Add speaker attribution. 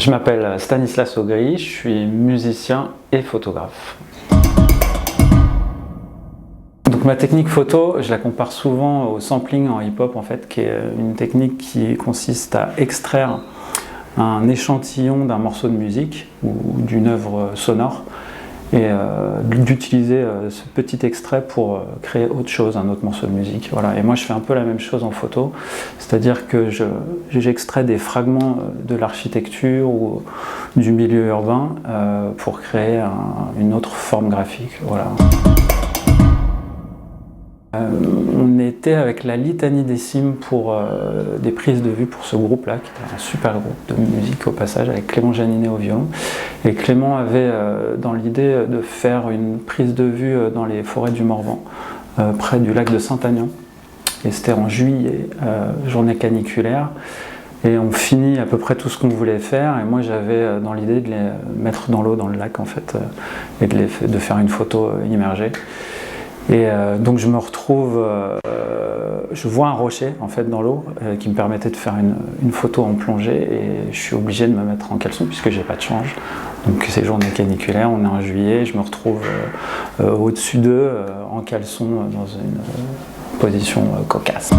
Speaker 1: Je m'appelle Stanislas Augry, je suis musicien et photographe. Donc ma technique photo, je la compare souvent au sampling en hip-hop en fait, qui est une technique qui consiste à extraire un échantillon d'un morceau de musique ou d'une œuvre sonore et d'utiliser ce petit extrait pour créer autre chose, un autre morceau de musique. Voilà. Et moi je fais un peu la même chose en photo, c'est-à-dire que j'extrais des fragments de l'architecture ou du milieu urbain pour créer une autre forme graphique. Voilà. On était avec la Litanie des Cimes pour des prises de vue pour ce groupe-là, qui était un super groupe de musique au passage, avec Clément Janinet au violon. Et Clément avait dans l'idée de faire une prise de vue dans les forêts du Morvan, près du lac de Saint-Aignan. Et c'était en juillet, journée caniculaire. Et on finit à peu près tout ce qu'on voulait faire. Et moi j'avais dans l'idée de les mettre dans l'eau, dans le lac en fait, et de faire une photo immergée. Et donc je me retrouve, je vois un rocher en fait dans l'eau qui me permettait de faire une photo en plongée et je suis obligé de me mettre en caleçon puisque j'ai pas de change. Donc c'est journée caniculaire, on est en juillet, je me retrouve au-dessus d'eux en caleçon dans une position cocasse.